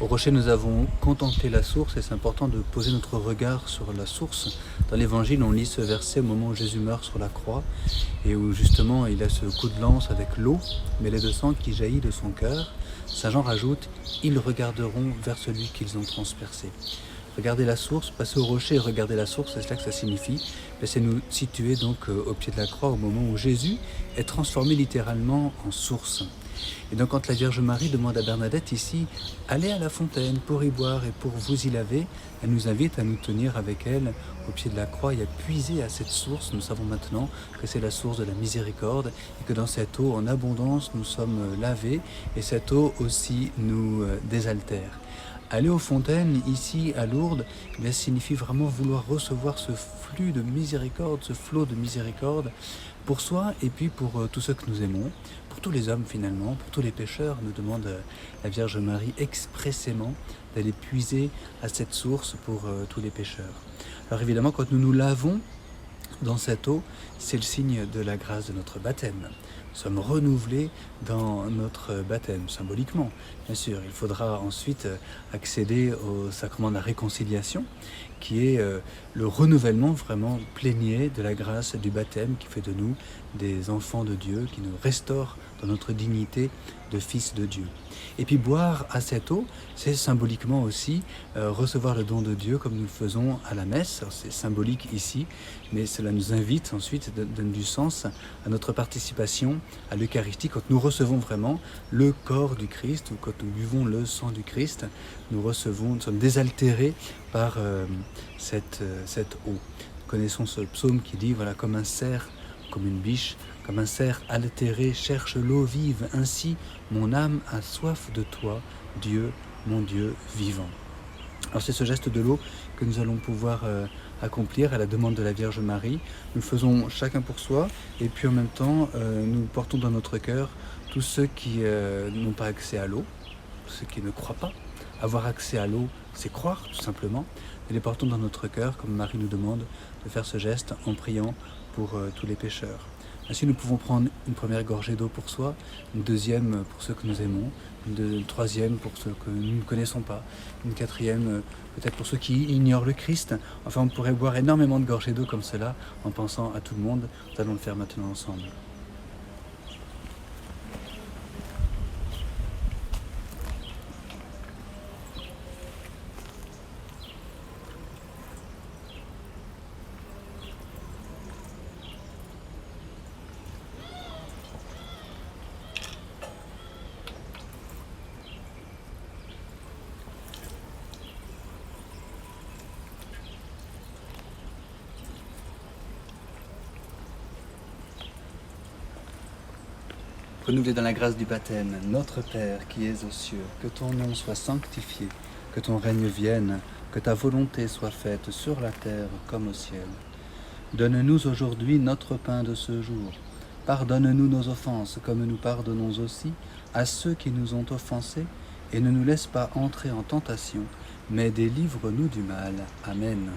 Au rocher, nous avons contemplé la source et c'est important de poser notre regard sur la source. Dans l'évangile, on lit ce verset au moment où Jésus meurt sur la croix et où justement il a ce coup de lance avec l'eau mêlée de sang qui jaillit de son cœur. Saint Jean rajoute « Ils regarderont vers celui qu'ils ont transpercé ». Regarder la source, passer au rocher et regarder la source, c'est cela que ça signifie. C'est nous situer donc au pied de la croix au moment où Jésus est transformé littéralement en source. Et donc quand la Vierge Marie demande à Bernadette ici « Allez à la fontaine pour y boire et pour vous y laver », elle nous invite à nous tenir avec elle au pied de la croix et à puiser à cette source. Nous savons maintenant que c'est la source de la miséricorde et que dans cette eau en abondance nous sommes lavés et cette eau aussi nous désaltère. Aller aux fontaines, ici à Lourdes, signifie vraiment vouloir recevoir ce flux de miséricorde, ce flot de miséricorde pour soi et puis pour tous ceux que nous aimons, pour tous les hommes finalement, pour tous les pécheurs. Nous demande la Vierge Marie expressément d'aller puiser à cette source pour tous les pécheurs. Alors évidemment, quand nous nous lavons dans cette eau, c'est le signe de la grâce de notre baptême. Nous sommes renouvelés dans notre baptême, symboliquement. Bien sûr, il faudra ensuite accéder au sacrement de la réconciliation, qui est le renouvellement vraiment plénier de la grâce du baptême qui fait de nous des enfants de Dieu, qui nous restaure dans notre dignité de fils de Dieu. Et puis boire à cette eau, c'est symboliquement aussi recevoir le don de Dieu comme nous le faisons à la messe. C'est symbolique ici, mais cela nous invite ensuite, donne du sens à notre participation à l'Eucharistie. Quand nous recevons vraiment le corps du Christ, ou quand nous buvons le sang du Christ, nous sommes désaltérés par cette eau. Nous connaissons ce psaume qui dit, voilà, comme un cerf, comme une biche, comme un cerf altéré cherche l'eau vive, ainsi mon âme a soif de toi, Dieu, mon Dieu vivant. Alors c'est ce geste de l'eau que nous allons pouvoir accomplir à la demande de la Vierge Marie. Nous le faisons chacun pour soi et puis en même temps nous portons dans notre cœur tous ceux qui n'ont pas accès à l'eau, ceux qui ne croient pas. Avoir accès à l'eau, c'est croire tout simplement. Nous les portons dans notre cœur comme Marie nous demande de faire ce geste en priant pour tous les pécheurs. Ainsi, nous pouvons prendre une première gorgée d'eau pour soi, une deuxième pour ceux que nous aimons, une troisième pour ceux que nous ne connaissons pas, une quatrième peut-être pour ceux qui ignorent le Christ. Enfin, on pourrait boire énormément de gorgées d'eau comme cela en pensant à tout le monde. Nous allons le faire maintenant ensemble. Renouvelé dans la grâce du baptême, notre Père qui es aux cieux, que ton nom soit sanctifié, que ton règne vienne, que ta volonté soit faite sur la terre comme au ciel. Donne-nous aujourd'hui notre pain de ce jour. Pardonne-nous nos offenses comme nous pardonnons aussi à ceux qui nous ont offensés, et ne nous laisse pas entrer en tentation, mais délivre-nous du mal. Amen.